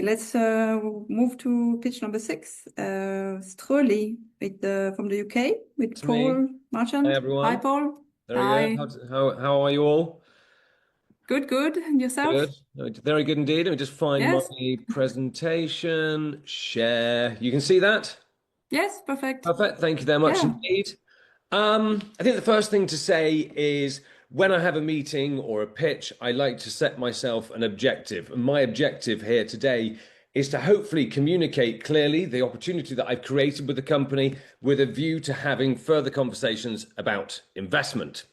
Let's move to pitch number 6. Stroli from the UK with To me. Paul Hi, Marchand. Hi, everyone. Paul. Very good. Hi. How are you all? Good, good. And yourself? Good. Very good indeed. Let me just find my Yes. presentation. Share. You can see that? Yes, perfect. Perfect. Thank you very much Yeah. indeed. I think the first thing to say is when I have a meeting or a pitch, I like to set myself an objective. And my objective here today is to hopefully communicate clearly the opportunity that I've created with the company with a view to having further conversations about investment.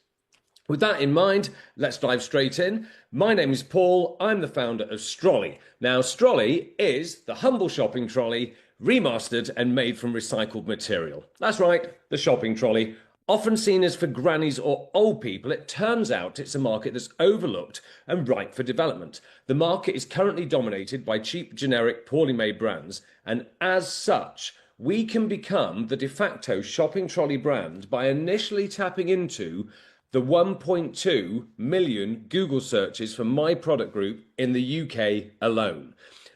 With that in mind, let's dive straight in. My name is Paul. I'm the founder of Stroli. Now, Stroli is the humble shopping trolley remastered and made from recycled material. That's right, the shopping trolley. Often seen as for grannies or old people, it turns out it's a market that's overlooked and ripe for development. The market is currently dominated by cheap, generic, poorly made brands, and as such, we can become the de facto shopping trolley brand by initially tapping into the 1.2 million Google searches for my product group in the UK alone.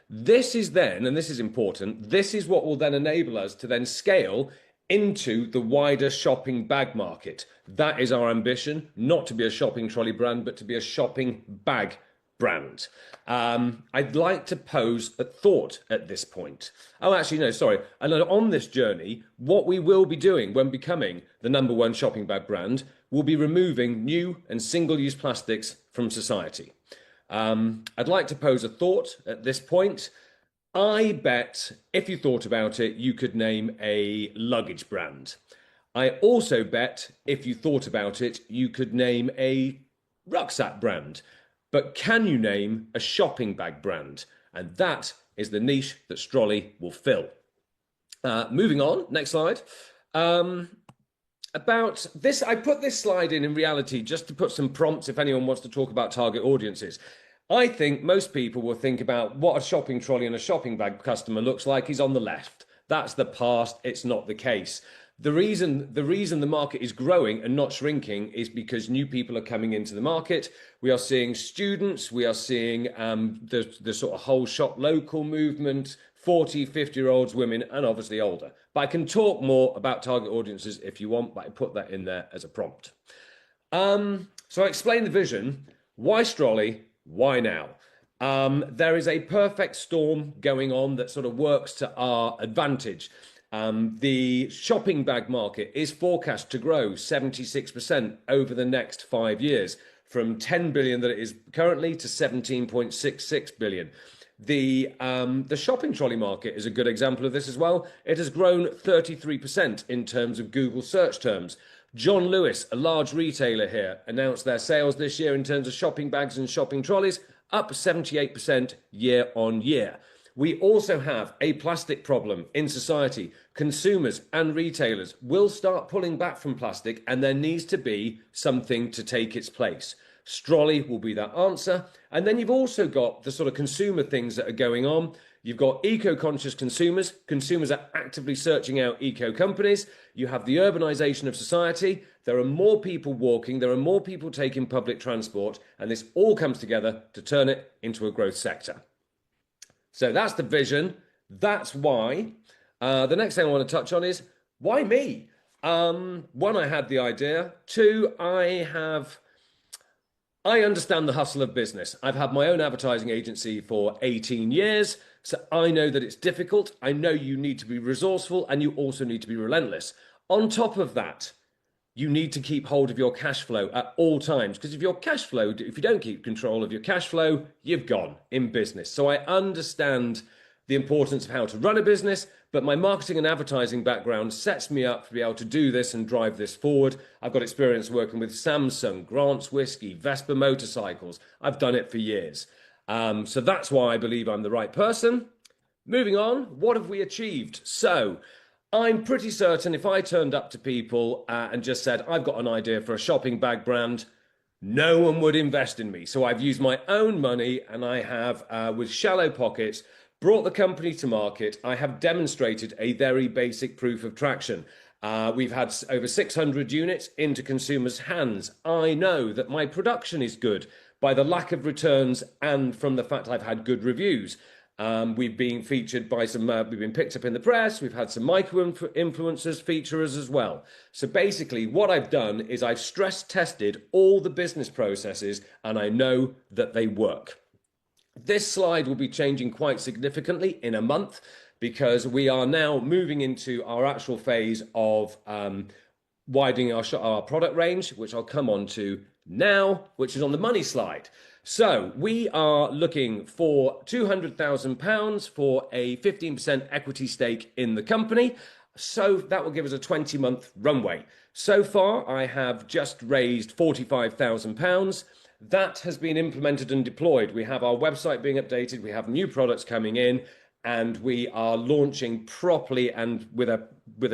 This is then, and this is important, this is what will then enable us to then scale into the wider shopping bag market. That is our ambition, not to be a shopping trolley brand, but to be a shopping bag brand. I'd like to pose a thought at this point. Oh, actually, no, sorry. And on this journey, what we will be doing when becoming the #1 shopping bag brand will be removing new and single-use plastics from society. I'd like to pose a thought at this point. I bet if you thought about it, you could name a luggage brand. I also bet if you thought about it, you could name a rucksack brand. But can you name a shopping bag brand? And that is the niche that Stroli will fill. Moving on, next slide. About this, I put this slide in reality just to put some prompts if anyone wants to talk about target audiences. I think most people will think about what a shopping trolley and a shopping bag customer looks like is on the left. That's the past. It's not the case. The reason the market is growing and not shrinking is because new people are coming into the market. We are seeing students, we are seeing the sort of whole shop local movement, 40, 50-year-olds, women, and obviously older. But I can talk more about target audiences if you want, but I put that in there as a prompt. So I explain the vision. Why Stroli? Why now? There is a perfect storm going on that sort of works to our advantage. The shopping bag market is forecast to grow 76% over the next 5 years, from 10 billion that it is currently to 17.66 billion. The shopping trolley market is a good example of this as well. It has grown 33% in terms of Google search terms. John Lewis, a large retailer here, announced their sales this year in terms of shopping bags and shopping trolleys, up 78% year on year. We also have a plastic problem in society. Consumers and retailers will start pulling back from plastic, and there needs to be something to take its place. Stroli will be that answer. And then you've also got the sort of consumer things that are going on. You've got eco-conscious consumers. Consumers are actively searching out eco companies. You have the urbanization of society. There are more people walking. There are more people taking public transport. And this all comes together to turn it into a growth sector. So that's the vision. That's why. The next thing I want to touch on is why me? One, I had the idea. Two, I understand the hustle of business. I've had my own advertising agency for 18 years, so I know that it's difficult. I know you need to be resourceful and you also need to be relentless. On top of that, you need to keep hold of your cash flow at all times, because if you don't keep control of your cash flow, you've gone in business. So I understand the importance of how to run a business, but my marketing and advertising background sets me up to be able to do this and drive this forward. I've got experience working with Samsung, Grant's Whiskey, Vespa motorcycles. I've done it for years. So that's why I believe I'm the right person. Moving on, what have we achieved? So I'm pretty certain if I turned up to people and just said, I've got an idea for a shopping bag brand, no one would invest in me. So I've used my own money and I have, with shallow pockets, brought the company to market. I have demonstrated a very basic proof of traction. We've had over 600 units into consumers' hands. I know that my production is good by the lack of returns and from the fact I've had good reviews. We've been featured by some, we've been picked up in the press. We've had some micro influencers feature us as well. So basically, what I've done is I've stress tested all the business processes and I know that they work. This slide will be changing quite significantly in a month because we are now moving into our actual phase of widening our product range, which I'll come on to now, which is on the money slide. So we are looking for £200,000 for a 15% equity stake in the company. So that will give us a 20-month runway. So far, I have just raised £45,000. That has been implemented and deployed. We have our website being updated. We have new products coming in, and we are launching properly and with a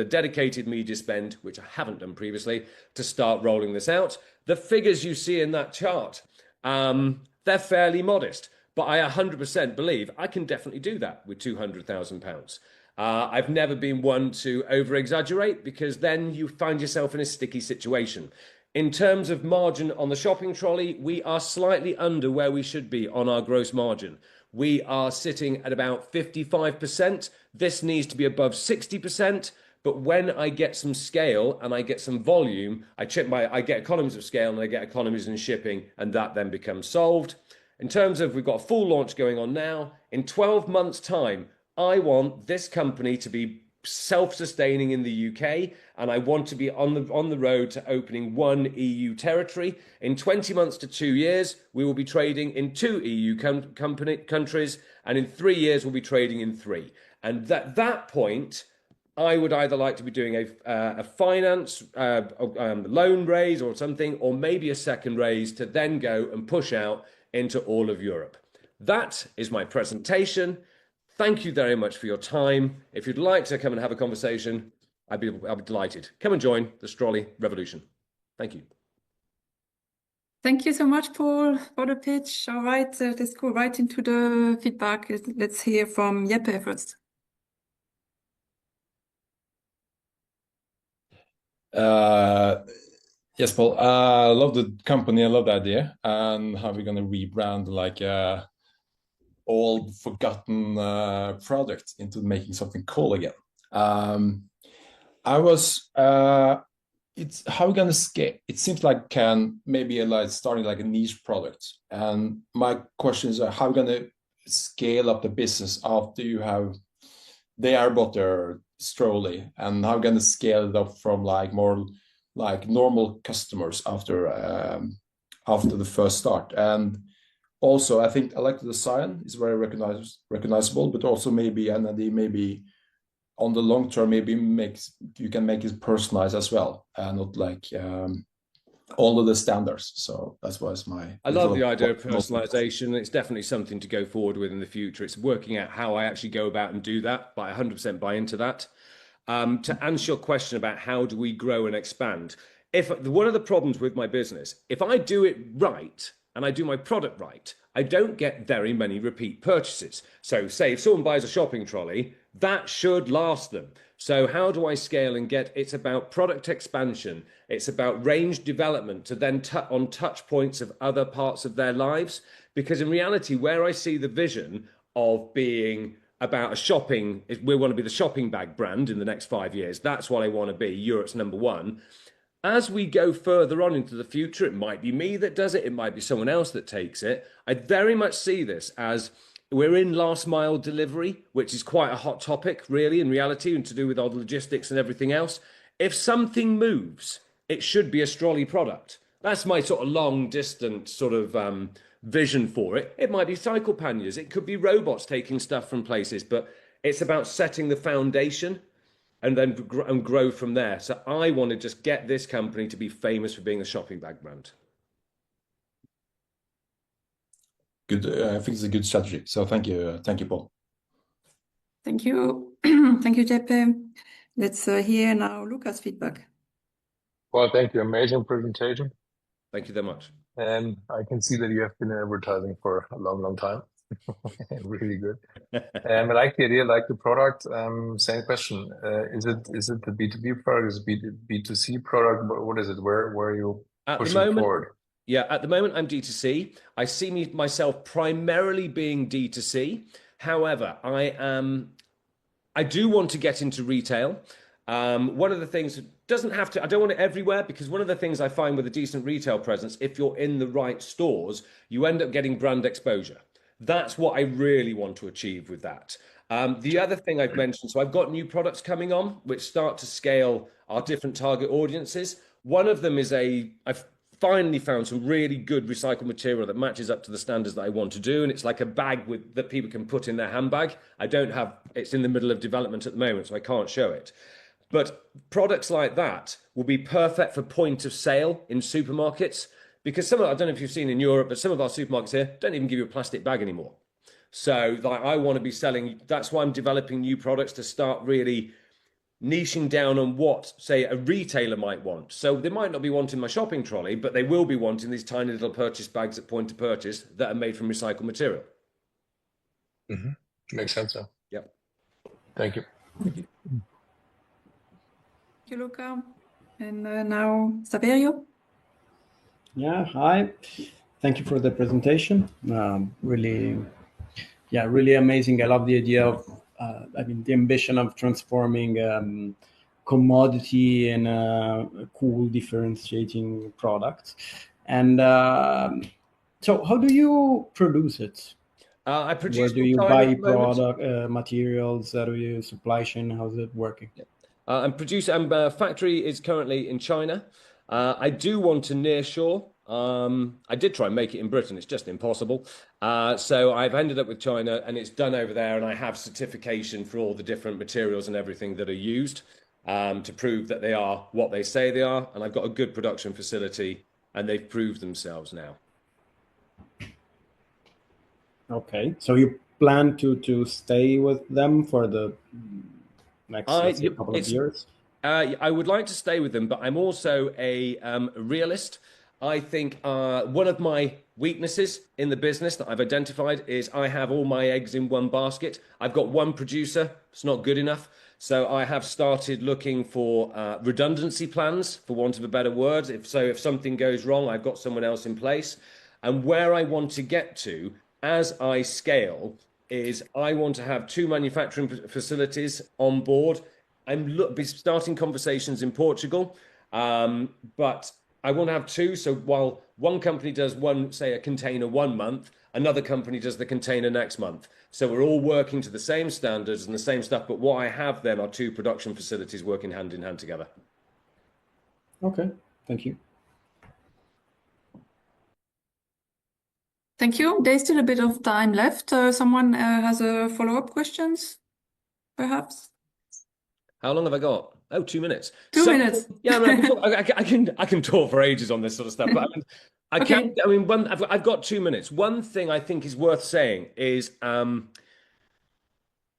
dedicated media spend, which I haven't done previously, to start rolling this out. The figures you see in that chart, they're fairly modest, but I 100% believe I can definitely do that with £200,000. I've never been one to over-exaggerate because then you find yourself in a sticky situation. In terms of margin on the shopping trolley, we are slightly under where we should be on our gross margin. We are sitting at about 55%. This needs to be above 60%. But when I get some scale and I get some volume, I get economies of scale and I get economies in shipping, and that then becomes solved. In terms of, we've got a full launch going on now. In 12 months' time, I want this company to be self-sustaining in the UK, and I want to be on the road to opening one EU territory. In 20 months to 2 years, we will be trading in 2 EU countries, and in 3 years, we'll be trading in 3. And at that point, I would either like to be doing a finance loan raise or something, or maybe a second raise to then go and push out into all of Europe. That is my presentation. Thank you very much for your time. If you'd like to come and have a conversation, I'd be delighted. Come and join the Stroli revolution. Thank you. Thank you so much, Paul, for the pitch. All right, let's go right into the feedback. Let's hear from Jeppe first. Yes, Paul. I love the company. I love the idea, and how we're gonna rebrand like old forgotten product into making something cool again. It's how we're gonna scale. It seems like maybe like starting like a niche product. And my question is how we're gonna scale up the business after they are bought their Stroli, and how we're gonna scale it up from like more like normal customers after the first start. And also, I think I like the design; it's very recognizable, but also maybe an idea, maybe on the long term, maybe you can make it personalized as well, and not like all of the standards. So that's why I love the idea of personalization. It's definitely something to go forward with in the future. It's working out how I actually go about and do that, but I 100% buy into that. To answer your question about how do we grow and expand, one of the problems with my business, if I do it right, and I do my product right, I don't get very many repeat purchases. So say if someone buys a shopping trolley, that should last them. So how do I scale and it's about product expansion. It's about range development to then on touch points of other parts of their lives. Because in reality, where I see the vision of being about we want to be the shopping bag brand in the next 5 years. That's what I want to be, Europe's #1. As we go further on into the future, it might be me that does it. It might be someone else that takes it. I very much see this as we're in last mile delivery, which is quite a hot topic, really, in reality, and to do with all the logistics and everything else. If something moves, it should be a Stroli product. That's my sort of long distant sort of vision for it. It might be cycle panniers. It could be robots taking stuff from places, but it's about setting the foundation and then grow from there. So I want to just get this company to be famous for being a shopping bag brand. Good. I think it's a good strategy. So thank you, Paul. Thank you, thank you, Jeppe. Let's hear now Luca's feedback. Well, thank you. Amazing presentation. Thank you very much. And I can see that you have been in advertising for a long, long time. Really good. I like the idea, like the product. Same question. Is it the B2B product? Is it B2C product? What is it? Where are you pushing forward? Yeah, at the moment I'm D2C. I see myself primarily being D2C. However, I do want to get into retail. One of the things doesn't have to, I don't want it everywhere, because one of the things I find with a decent retail presence, if you're in the right stores, you end up getting brand exposure. That's what I really want to achieve with that. The other thing I've mentioned, so I've got new products coming on, which start to scale our different target audiences. One of them is I've finally found some really good recycled material that matches up to the standards that I want to do. And it's like a bag that people can put in their handbag. It's in the middle of development at the moment, so I can't show it. But products like that will be perfect for point of sale in supermarkets, because I don't know if you've seen in Europe, but some of our supermarkets here don't even give you a plastic bag anymore. So like, I want to be selling, that's why I'm developing new products to start really niching down on what, say, a retailer might want. So they might not be wanting my shopping trolley, but they will be wanting these tiny little purchase bags at point of purchase that are made from recycled material. Mm-hmm. Makes sense. Yeah. Yep. Thank you. Thank you. Thank you, Luca. And now Saverio. Yeah, hi. Thank you for the presentation. Really amazing. I love the idea of, the ambition of transforming commodity in a cool, differentiating product. And so, how do you produce it? I produce. Where do you buy product materials? How do you supply chain? How's it working? Factory is currently in China. I do want to nearshore. I did try and make it in Britain. It's just impossible. So I've ended up with China, and it's done over there. And I have certification for all the different materials and everything that are used to prove that they are what they say they are. And I've got a good production facility, and they've proved themselves now. Okay, so you plan to stay with them for the next couple of years? I would like to stay with them, but I'm also a realist. I think one of my weaknesses in the business that I've identified is I have all my eggs in one basket. I've got one producer. It's not good enough. So I have started looking for redundancy plans, for want of a better word. If something goes wrong, I've got someone else in place. And where I want to get to as I scale is I want to have 2 manufacturing facilities on board. I'm starting conversations in Portugal, but I want to have 2. So while one company does a container 1 month, another company does the container next month. So we're all working to the same standards and the same stuff. But what I have then are 2 production facilities working hand in hand together. Okay, thank you. Thank you. There's still a bit of time left. Someone has a follow-up questions, perhaps? How long have I got? Oh, 2 minutes. 2 minutes. Yeah, I can talk for ages on this sort of stuff. But I've got 2 minutes. One thing I think is worth saying is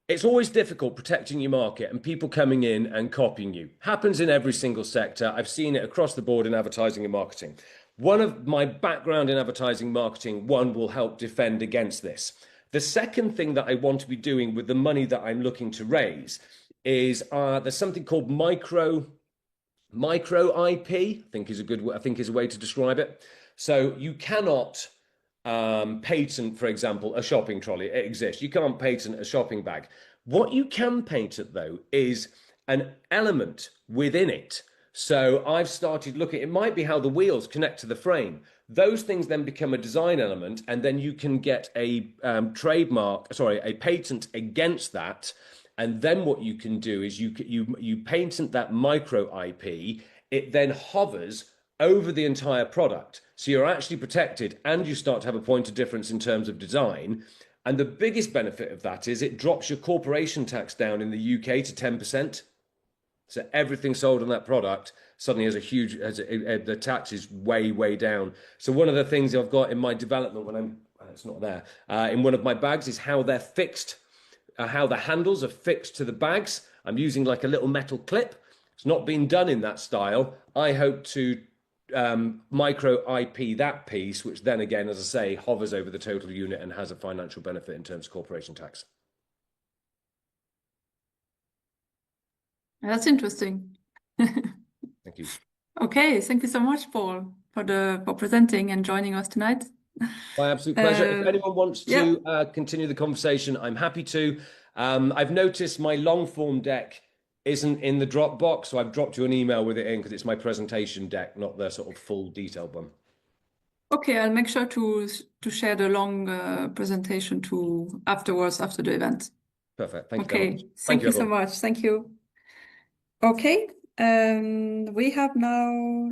it's always difficult protecting your market and people coming in and copying you. Happens in every single sector. I've seen it across the board in advertising and marketing. One of my background in advertising marketing, will help defend against this. The second thing that I want to be doing with the money that I'm looking to raise is there's something called micro IP. I think is a way to describe it. So you cannot patent, for example, a shopping trolley. It exists. You can't patent a shopping bag. What you can patent, though, is an element within it. So I've started looking, it might be how the wheels connect to the frame. Those things then become a design element, and then you can get a patent against that. And then what you can do is you patent that micro IP. It then hovers over the entire product. So you're actually protected, and you start to have a point of difference in terms of design. And the biggest benefit of that is it drops your corporation tax down in the UK to 10%. So everything sold on that product suddenly has the tax is way, way down. So one of the things I've got in my development it's not there, in one of my bags is how they're fixed, how the handles are fixed to the bags. I'm using like a little metal clip. It's not been done in that style. I hope to micro IP that piece, which then again, as I say, hovers over the total unit and has a financial benefit in terms of corporation tax. That's interesting. Thank you. Okay, thank you so much, Paul, for presenting and joining us tonight. My absolute pleasure. If anyone wants to yeah. continue the conversation, I'm happy to. I've noticed my long form deck isn't in the Dropbox, so I've dropped you an email with it in because it's my presentation deck, not the sort of full detailed one. Okay, I'll make sure to share the long presentation afterwards after the event. Perfect. Thank you very much. Thank you so much. Thank you. Okay, we have now